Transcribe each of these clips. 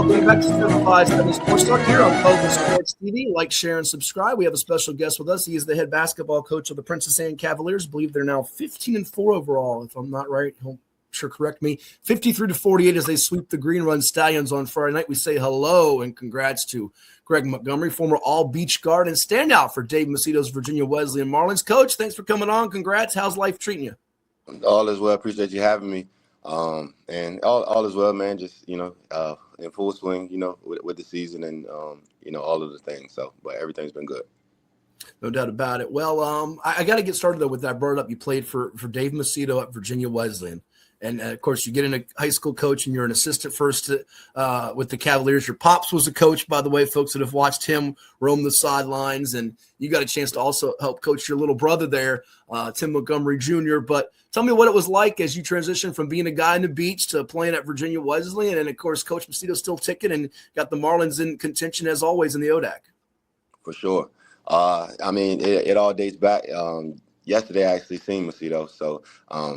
Welcome back to 757 Sports Talk here on Cobra Sports TV. Like, share, and subscribe. We have a special guest with us. He is the head basketball coach of the Princess Anne Cavaliers. I believe they're now 15-4 overall, if I'm not right. He'll sure correct me. 53-48 as they sweep the Green Run Stallions on Friday night. We say hello and congrats to Greg Montgomery, former all-beach guard and standout for Dave Macedo's Virginia Wesleyan Marlins. Coach, thanks for coming on. Congrats. How's life treating you? All is well. Appreciate you having me. And all is well, man. Just, in full swing, with the season and, all of the things. So, but everything's been good. No doubt about it. Well, I got to get started, though, with that. I brought it up. You played for Dave Macedo at Virginia Wesleyan. And, of course, you get in a high school coach and you're an assistant first with the Cavaliers. Your pops was a coach, by the way, folks that have watched him roam the sidelines. And you got a chance to also help coach your little brother there, Tim Montgomery Jr. But tell me what it was like as you transitioned from being a guy on the beach to playing at Virginia Wesleyan. And, of course, Coach Macedo's still ticking and got the Marlins in contention, as always, in the ODAC. For sure. It all dates back. Yesterday, I actually seen Macedo, so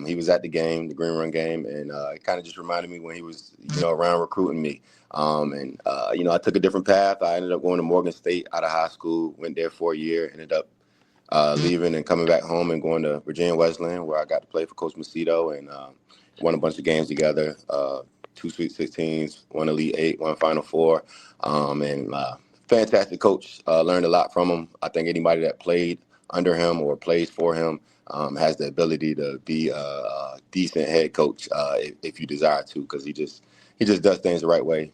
he was at the game, the Green Run game, and it kind of just reminded me when he was, around recruiting me. I took a different path. I ended up going to Morgan State out of high school, went there for a year, ended up leaving and coming back home and going to Virginia Wesleyan, where I got to play for Coach Macedo and won a bunch of games together, 2 Sweet 16s, 1 Elite 8, 1 Final 4, fantastic coach. Learned a lot from him. I think anybody that played under him or plays for him has the ability to be a decent head coach if you desire to, because he just does things the right way.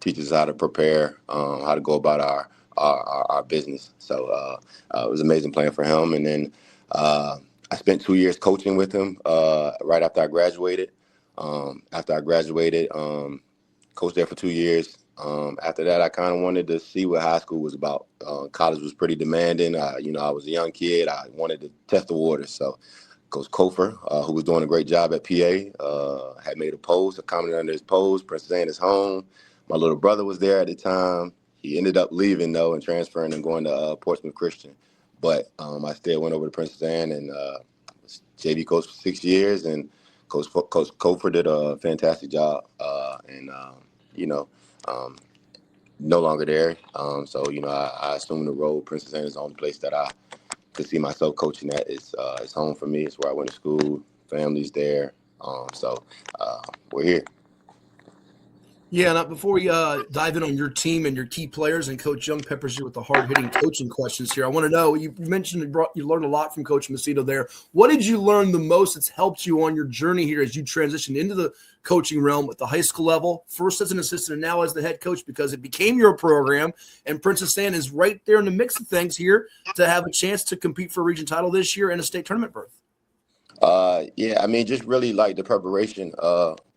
Teaches us how to prepare, how to go about our business. So it was amazing playing for him. And then I spent 2 years coaching with him right after I graduated. Coached there for 2 years. After that, I kind of wanted to see what high school was about. College was pretty demanding. I was a young kid. I wanted to test the waters. So Coach Kofer, who was doing a great job at PA, had made a post, a comment under his post. Princess Anne is home. My little brother was there at the time. He ended up leaving, though, and transferring and going to Portsmouth Christian. But I still went over to Princess Anne and was JV coach for 6 years. And Coach Kofer did a fantastic job. No longer there. I assumed the role. Princess Anne is the only place that I could see myself coaching at. It's home for me. It's where I went to school. Family's there. We're here. Yeah, now before we dive in on your team and your key players, and Coach Young peppers you with the hard-hitting coaching questions here, I want to know, you mentioned you learned a lot from Coach Macedo there. What did you learn the most that's helped you on your journey here as you transitioned into the coaching realm at the high school level, first as an assistant and now as the head coach, because it became your program, and Princess Anne is right there in the mix of things here to have a chance to compete for a region title this year and a state tournament berth? Just really like the preparation,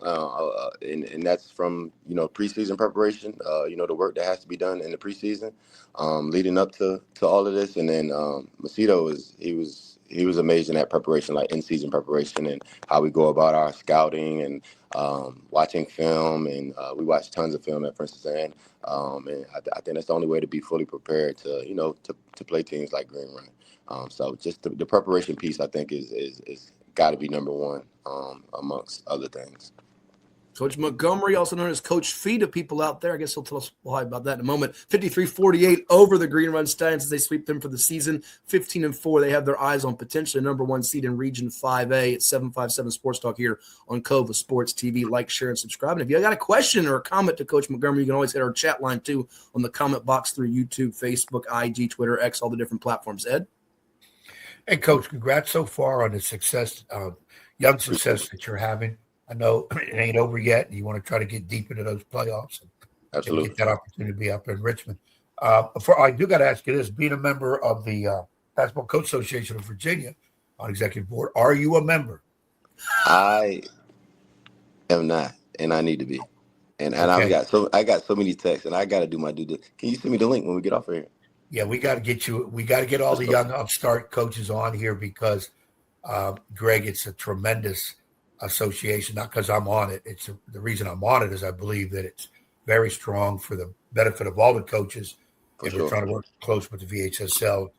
and that's from, preseason preparation, the work that has to be done in the preseason, leading up to all of this. And then Macedo he was amazing at preparation, like in-season preparation and how we go about our scouting and watching film. And we watch tons of film at Princess Anne. And I think that's the only way to be fully prepared to play teams like Green Run. So just the preparation piece, I think, is got to be number one amongst other things. Coach Montgomery, also known as Coach Fee to people out there. I guess he'll tell us why about that in a moment. 53-48 over the Green Run Stallions as they sweep them for the season. 15-4. They have their eyes on potentially number one seed in Region 5A at 757 Sports Talk here on Cova Sports TV. Like, share, and subscribe. And if you got a question or a comment to Coach Montgomery, you can always hit our chat line too on the comment box through YouTube, Facebook, IG, Twitter, X, all the different platforms. Ed? Hey, Coach, congrats so far on the success, young success that you're having. I know it ain't over yet, and you want to try to get deep into those playoffs and get that opportunity to be up in Richmond. I do got to ask you this: being a member of the Basketball Coach Association of Virginia on executive board, are you a member? I am not, and I need to be. And okay. I got so many texts, and I got to do my due diligence. Can you send me the link when we get off of here? Yeah, we got to get you. We got to get all the young upstart coaches on here because, Greg, it's a tremendous association. Not because I'm on it. It's the reason I'm on it is I believe that it's very strong for the benefit of all the coaches. We're trying to work close with the VHSL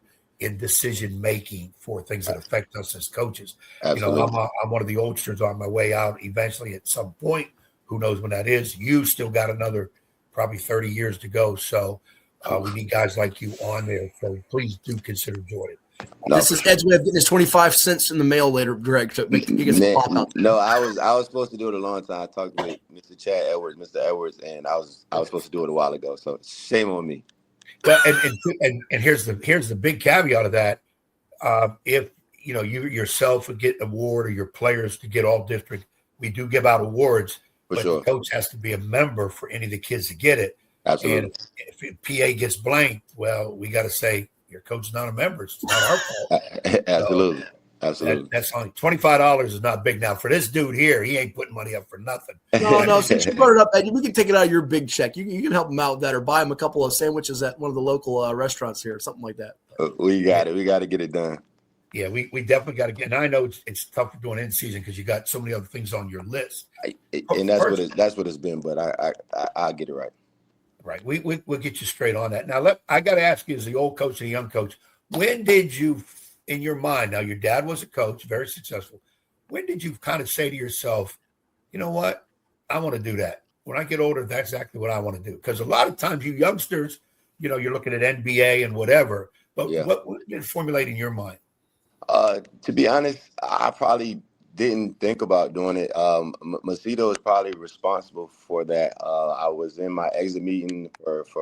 in decision making for things that affect us as coaches. Absolutely. I'm one of the oldsters on my way out eventually at some point Who knows when that is? You still got another probably 30 years to go. So we need guys like you on there. So please do consider joining. No, This is Ed's way of getting his 25 cents in the mail later, Greg. To make you get some pop out there. No, I was supposed to do it a long time. I talked to Mr. Chad Edwards, Mr. Edwards, and I was supposed to do it a while ago. So shame on me. Well, and here's the big caveat of that. If you yourself would get an award or your players to get all district, we do give out awards, but sure. the coach has to be a member for any of the kids to get it. Absolutely. And if PA gets blanked, well, we got to say your coach is not a member. It's not our fault. Absolutely. So absolutely. That's only $25 is not big. Now for this dude here, he ain't putting money up for nothing. No. Since you brought it up, Ed, we can take it out of your big check. You can help him out with that, or buy him a couple of sandwiches at one of the local restaurants here, or something like that. We got it. We got to get it done. Yeah, we definitely got to get. And I know it's tough doing in season because you got so many other things on your list. And that's what it's been. But I get it right. Right. We'll get you straight on that. Now, I got to ask you, as the old coach and the young coach, when did you, in your mind, now your dad was a coach, very successful. When did you kind of say to yourself, you know what, I want to do that. When I get older, that's exactly what I want to do. Because a lot of times you youngsters, you're looking at NBA and whatever. But what did it formulate in your mind? To be honest, I probably didn't think about doing it. Macedo is probably responsible for that. I was in my exit meeting for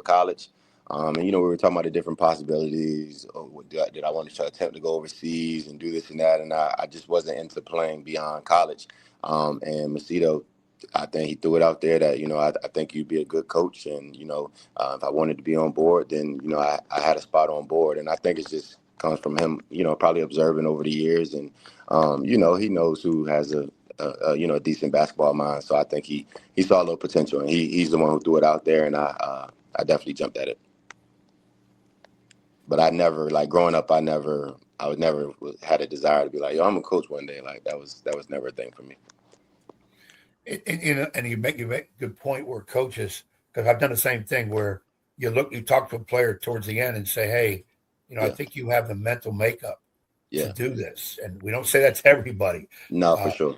college. And, we were talking about the different possibilities. Did I want to attempt to go overseas and do this and that? And I just wasn't into playing beyond college. And Macedo, I think he threw it out there that, I think you'd be a good coach. And, if I wanted to be on board, then, I had a spot on board. And I think it's just comes from him, probably observing over the years. And, he knows who has a decent basketball mind. So I think he saw a little potential, and he's the one who threw it out there. And I definitely jumped at it. But I never, growing up, I would never had a desire to be like, yo, I'm a coach one day. Like that was never a thing for me. And you make a good point where coaches, because I've done the same thing where you talk to a player towards the end and say, hey, I think you have the mental makeup to do this. And we don't say that to everybody. No, for sure.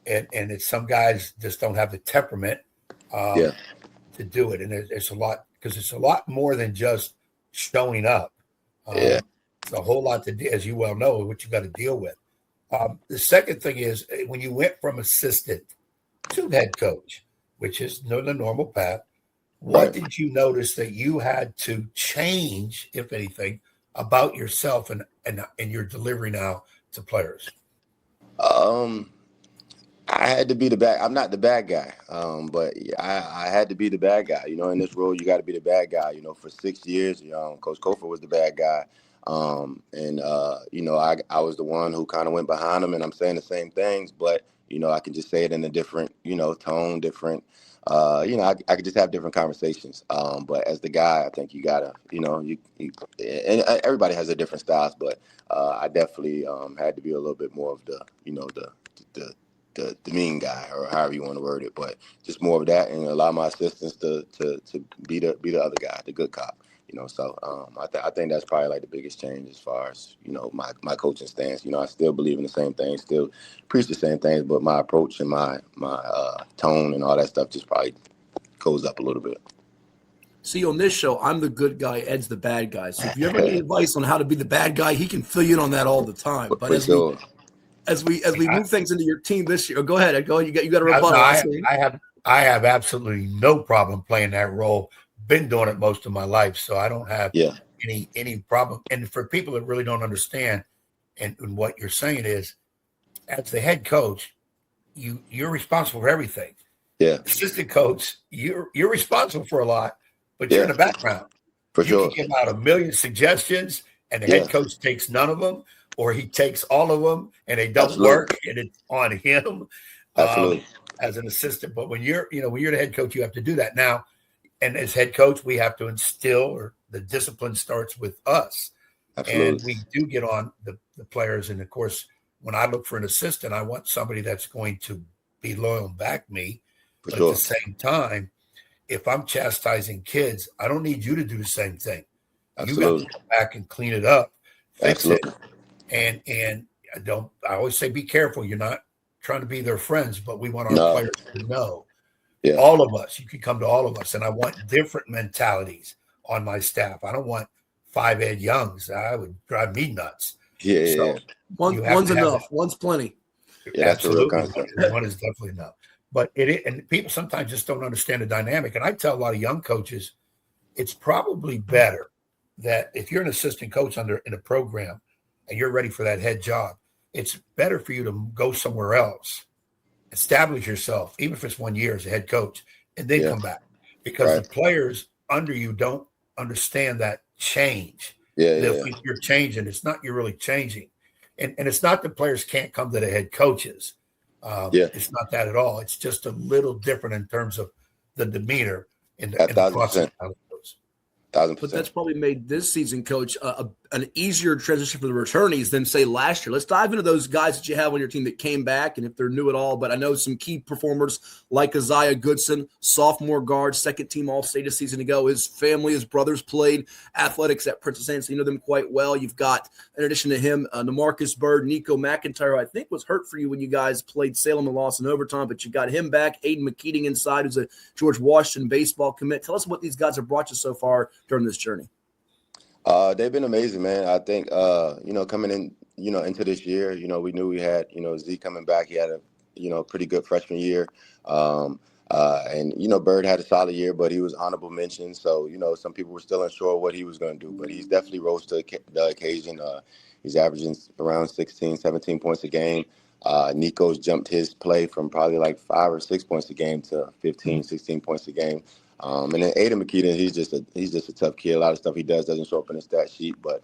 And it's some guys just don't have the temperament to do it. And it's a lot, because it's a lot more than just showing up. It's a whole lot as you well know, what you got to deal with. The second thing is when you went from assistant to head coach, which is the normal path, what did you notice that you had to change, if anything, about yourself and your delivery now to players? I had to be the bad. I'm not the bad guy, but I had to be the bad guy. In this role, you got to be the bad guy. For 6 years, Coach Kofor was the bad guy, and I was the one who kind of went behind him, and I'm saying the same things, but I can just say it in a different tone, different. I could just have different conversations. But as the guy, I think you gotta, and everybody has their different styles, but I definitely had to be a little bit more of the mean guy, or however you want to word it, but just more of that, and allow my assistants to be the other guy, the good cop. So I think that's probably the biggest change as far as my coaching stance. I still believe in the same things, still preach the same things, but my approach and my tone and all that stuff just probably goes up a little bit. See, on this show, I'm the good guy, Ed's the bad guy. So if you ever need advice on how to be the bad guy, he can fill you in on that all the time. But as we move things into your team this year, go ahead, Ed. Go. You got a rebuttal. I have absolutely no problem playing that role. Been doing it most of my life, so I don't have any problem. And for people that really don't understand, and what you're saying is, as the head coach, you're responsible for everything. Yeah. Assistant coach, you're responsible for a lot, but you're in the background. For sure. You can give out a million suggestions, and the head coach takes none of them, or he takes all of them, and they don't work, and it's on him. Absolutely. As an assistant, but when you're the head coach, you have to do that now. And as head coach, we have to instill, or the discipline starts with us. Absolutely. And we do get on the players. And of course, when I look for an assistant, I want somebody that's going to be loyal and back me. But at the same time, if I'm chastising kids, I don't need you to do the same thing. Absolutely. You got to go back and clean it up, fix Absolutely. it. And I always say, be careful. You're not trying to be their friends, but we want our No. players to know. Yeah. All of us, you can come to all of us, and I want different mentalities on my staff. I don't want 5 Ed Youngs. That would drive me nuts. Yeah. So Yeah. you have One's to have enough. One's plenty. Yeah, that's a real absolutely. concept. One is definitely enough. But and people sometimes just don't understand the dynamic. And I tell a lot of young coaches, it's probably better that if you're an assistant coach in a program and you're ready for that head job, it's better for you to go somewhere else, establish yourself, even if it's 1 year as a head coach, and then come back. Because the players under you don't understand that change. They'll think you're changing. It's not you're really changing. And it's not that players can't come to the head coaches. It's not that at all. It's just a little different in terms of the demeanor in the process. 1,000%. But that's probably made this season, Coach, an easier transition for the returnees than, say, last year. Let's dive into those guys that you have on your team that came back and if they're new at all. But I know some key performers like Isaiah Goodson, sophomore guard, second-team All-State a season ago. His family, his brothers played athletics at Princess Anne, so you know them quite well. You've got, in addition to him, Namarcus Bird, Nico McIntyre, who I think was hurt for you when you guys played Salem and lost in overtime, but you got him back. Aiden McKeating inside, who's a George Washington baseball commit. Tell us what these guys have brought you so far during this journey. They've been amazing, man. I think, coming in, into this year, we knew we had, Z coming back. He had a, pretty good freshman year. And Bird had a solid year, but he was honorable mention. So, some people were still unsure what he was going to do, but he's definitely rose to the occasion. He's averaging around 16, 17 points a game. Nico's jumped his play from probably like 5 or 6 points a game to 15, 16 points a game. And then Aiden McKeating, he's just a tough kid. A lot of stuff he does doesn't show up in the stat sheet, but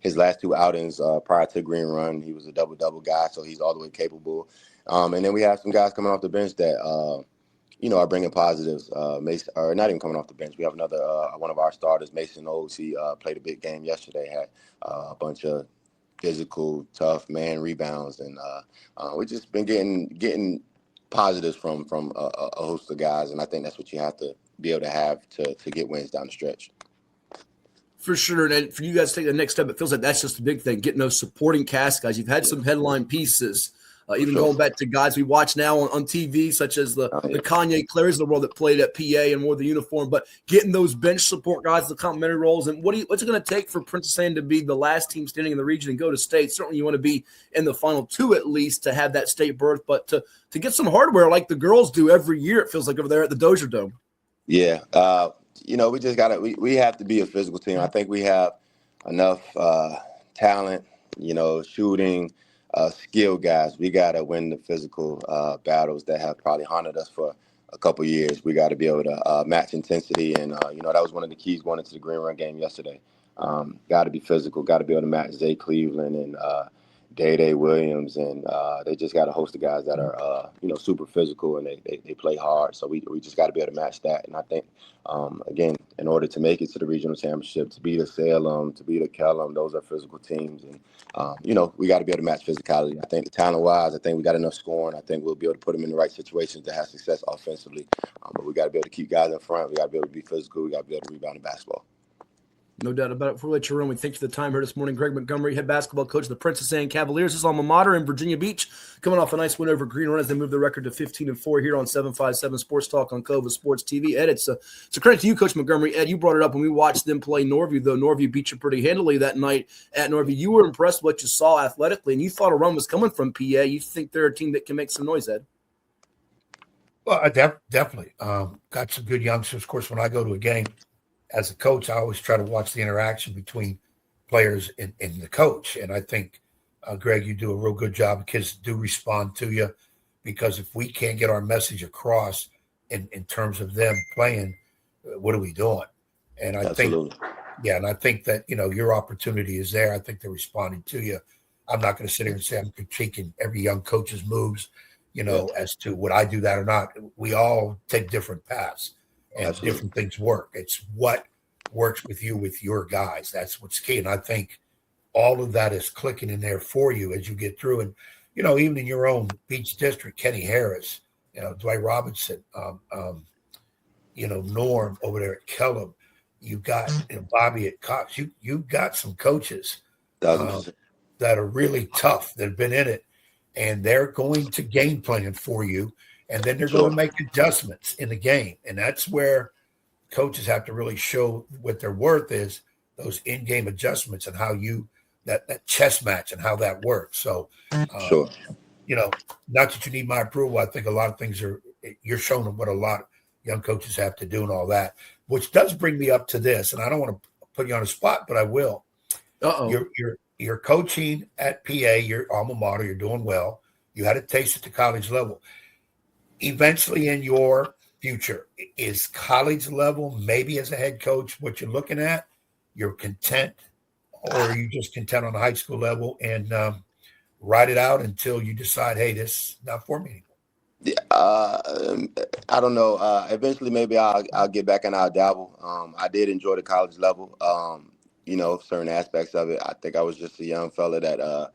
his last 2 outings prior to Green Run, he was a double-double guy, so he's all the way capable. And then we have some guys coming off the bench that, are bringing positives. Mason, or not even coming off the bench. We have another one of our starters, Mason Oates. He played a big game yesterday, had a bunch of physical, tough man rebounds, and we've just been getting positives from a host of guys, and I think that's what you have to be able to have to get wins down the stretch. For sure. And for you guys to take the next step, it feels like that's just a big thing, getting those supporting cast guys. You've had some headline pieces, even going back to guys we watch now on TV, such as the Kanye Clary's of the world that played at PA and wore the uniform, but getting those bench support guys, the complimentary roles. And what's it going to take for Princess Anne to be the last team standing in the region and go to state? Certainly you want to be in the final 2 at least to have that state berth, but to get some hardware like the girls do every year, it feels like over there at the Dozier Dome. Yeah. We just got to – we have to be a physical team. I think we have enough talent, shooting, skill guys. We got to win the physical battles that have probably haunted us for a couple years. We got to be able to match intensity. And, that was one of the keys going into the Green Run game yesterday. Got to be physical, got to be able to match Zay Cleveland and Day Williams, and they just got a host of guys that are, super physical, and they play hard. So we just got to be able to match that. And I think, again, in order to make it to the regional championship, to beat a Salem, to beat a Kellum, those are physical teams. And, we got to be able to match physicality. I think talent-wise, I think we got enough scoring. I think we'll be able to put them in the right situations to have success offensively. But we got to be able to keep guys in front. We got to be able to be physical. We got to be able to rebound in basketball. No doubt about it. Before we let you run, we thank you for the time here this morning. Greg Montgomery, head basketball coach of the Princess Anne Cavaliers. His alma mater in Virginia Beach, coming off a nice win over Green Run as they move the record to 15-4 here on 757 Sports Talk on Cova Sports TV. Ed, it's a credit to you, Coach Montgomery. Ed, you brought it up when we watched them play Norview, though Norview beat you pretty handily that night at Norview. You were impressed with what you saw athletically, and you thought a run was coming from PA. You think they're a team that can make some noise, Ed? Well, I definitely got some good youngsters. Of course, when I go to a game, as a coach, I always try to watch the interaction between players and the coach. And I think, Greg, you do a real good job. Kids do respond to you, because if we can't get our message across in terms of them playing, what are we doing? And I think that, your opportunity is there. I think they're responding to you. I'm not going to sit here and say I'm critiquing every young coach's moves, as to would I do that or not. We all take different paths. And different things work. It's what works with you, with your guys. That's what's key. And I think all of that is clicking in there for you as you get through. And, even in your own Beach District, Kenny Harris, Dwight Robinson, Norm over there at Kellum, you got Bobby at Cox. You've got some coaches that are really tough, that have been in it. and they're going to game plan for you, and then they're going Sure. to make adjustments in the game. And that's where coaches have to really show what their worth is, those in-game adjustments and how you that chess match and how that works. So, Sure. not that you need my approval. I think a lot of things you're showing them what a lot of young coaches have to do and all that, which does bring me up to this. And I don't want to put you on the spot, but I will. You're coaching at PA, your alma mater, you're doing well. You had a taste at the college level. Eventually in your future, is college level, maybe as a head coach, what you're looking at? You're content, or are you just content on the high school level and ride it out until you decide, hey, this is not for me anymore? I don't know. Eventually, maybe I'll get back and I'll dabble. I did enjoy the college level. Certain aspects of it. I think I was just a young fella that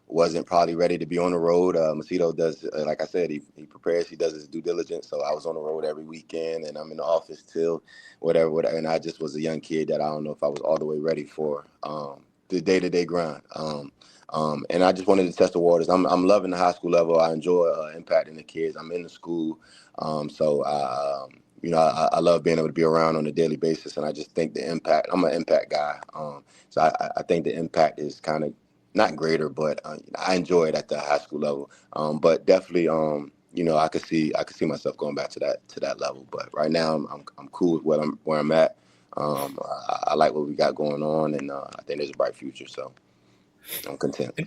wasn't probably ready to be on the road. Macedo does, like I said, he prepares. He does his due diligence. So I was on the road every weekend, and I'm in the office till whatever. And I just was a young kid that I don't know if I was all the way ready for the day-to-day grind. And I just wanted to test the waters. I'm loving the high school level. I enjoy impacting the kids. I'm in the school. I love being able to be around on a daily basis. And I just think the impact, I'm an impact guy. So I think the impact is kind of not greater, but I enjoy it at the high school level. But definitely, I could see myself going back to that level. But right now I'm cool with where I'm at. I like what we got going on, and I think there's a bright future. So I'm content.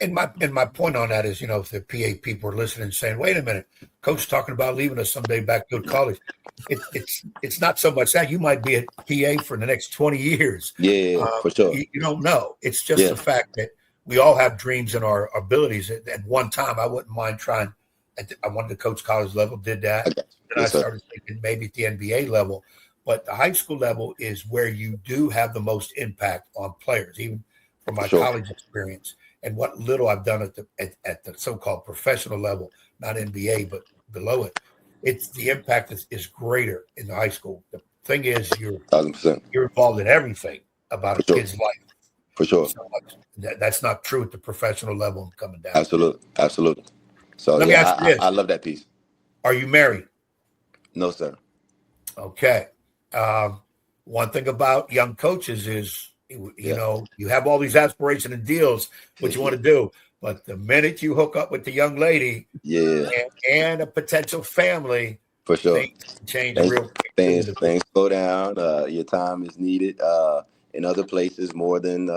And my point on that is, if the PA people are listening and saying, wait a minute, coach talking about leaving us someday back to college. It's not so much that you might be a PA for the next 20 years. Yeah, for sure. You don't know. It's just the fact that we all have dreams and our abilities. At one time, I wouldn't mind trying. I wanted to coach college level, did that. Okay. Then I started thinking maybe at the NBA level. But the high school level is where you do have the most impact on players, even from my college experience. And what little I've done at the so-called professional level, not NBA, but below it, it's the impact is greater in the high school. The thing is, you're 1,000%. You're involved in everything about a kid's life. For sure. So that's not true at the professional level and coming down. Absolutely. So let me ask you this. I love that piece. Are you married? No, sir. Okay. One thing about young coaches is, you have all these aspirations and deals, what you want to do. But the minute you hook up with the young lady and a potential family, for sure, things change real quick. Things slow down. Your time is needed in other places more than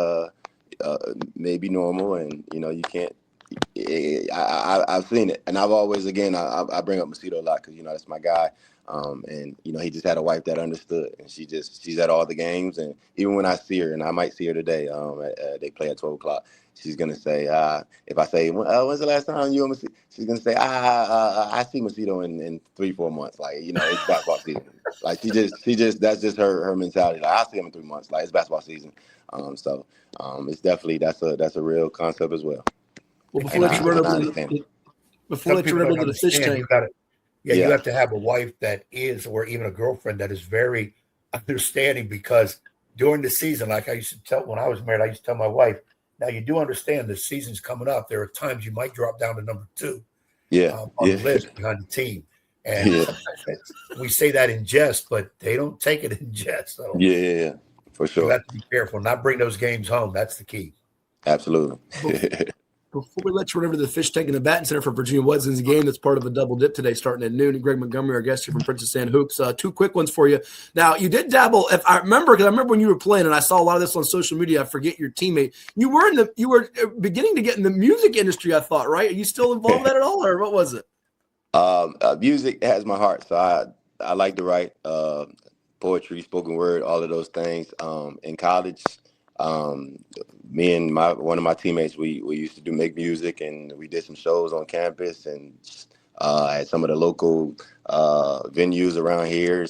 maybe normal. And, you can't. I've seen it. And I've always, again, I bring up Macedo a lot because, that's my guy. And he just had a wife that understood, and she's at all the games. And even when I see her, and I might see her today, they play at 12:00. She's gonna say, if I say, when's the last time you and Macedo? She's gonna say, I see Macedo in 3-4 months. Like, it's basketball season. Like she just that's just her mentality. Like, I'll see him in 3 months. Like, it's basketball season. It's definitely that's a real concept as well. Well, before we run over to the fish tank. You have to have a wife that is, or even a girlfriend that is very understanding, because during the season, like I used to tell when I was married, I used to tell my wife, now you do understand the season's coming up. There are times you might drop down to number 2 on the list behind the team. And we say that in jest, but they don't take it in jest. So for sure. You have to be careful, not bring those games home. That's the key. Absolutely. Before we let you run over to the fish tank in the batting center for Virginia Wesleyan's game that's part of a double dip today starting at noon, and Greg Montgomery, our guest here from Princess Anne Hoops. 2 quick ones for you. Now, you did dabble, if I remember, because I remember when you were playing, and I saw a lot of this on social media. I forget your teammate. You were beginning to get in the music industry, I thought, right? Are you still involved in that at all, or what was it? Music has my heart, so I like to write poetry, spoken word, all of those things. In college, me and one of my teammates, we used to make music, and we did some shows on campus, and at some of the local venues around here,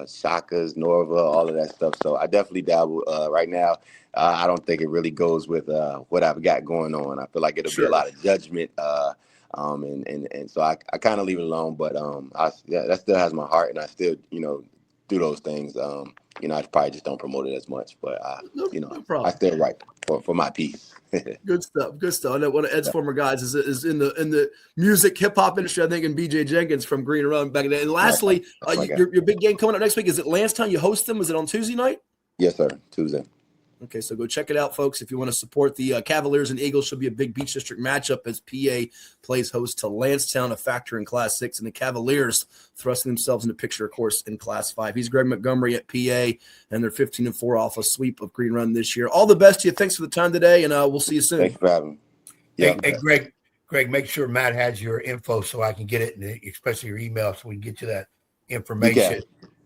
Shaka's, Norva, all of that stuff. So I definitely dabble. Right now, I don't think it really goes with what I've got going on. I feel like it'll be a lot of judgment, and so I kind of leave it alone. But that still has my heart, and I still do those things. I probably just don't promote it as much, but No I problem. still write for my piece. Good stuff. Good stuff. I know one of Ed's former guys is in the music hip hop industry. I think in BJ Jenkins from Green Run back in the day. And lastly, your big game coming up next week is it Lansdowne? You host them? Is it on Tuesday night? Yes, sir. Tuesday. Okay, so go check it out, folks. If you want to support the Cavaliers and Eagles, should be a big Beach District matchup as PA plays host to Lansdowne, a factor in Class 6, and the Cavaliers thrusting themselves in the picture, of course, in Class 5. He's Greg Montgomery at PA, and they're 15-4 off a sweep of Green Run this year. All the best to you. Thanks for the time today, and we'll see you soon. Thanks for having me. Yeah. Hey, Greg, make sure Matt has your info so I can get it, and especially your email so we can get you that information.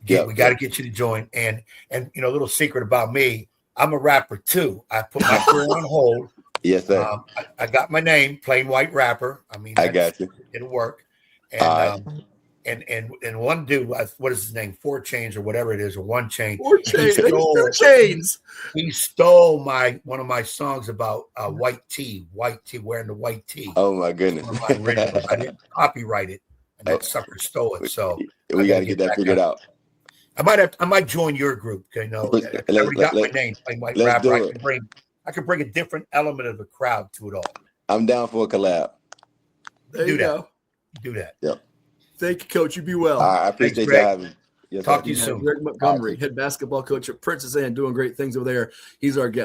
We got to get you to join. And a little secret about me, I'm a rapper too. I put my career on hold. Yes, sir. I got my name, Plain White Rapper. I mean, I got you. It'll work. And and one dude, what is his name? 4 Chains or whatever it is, or 1 Chain. 4 Chains. 2 Chains. He stole one of my songs about white tee, wearing the white tee. Oh my goodness! I didn't copyright it, and that sucker stole it. So we got to get that figured out. I might join your group. I already got my name, Plain White Rapper. I can bring a different element of the crowd to it all. I'm down for a collab. There you go. Do that. Yep. Thank you, Coach. You be well. I appreciate you having me. Yes, Talk to you soon. Greg Montgomery, head basketball coach at Princess Anne, doing great things over there. He's our guest.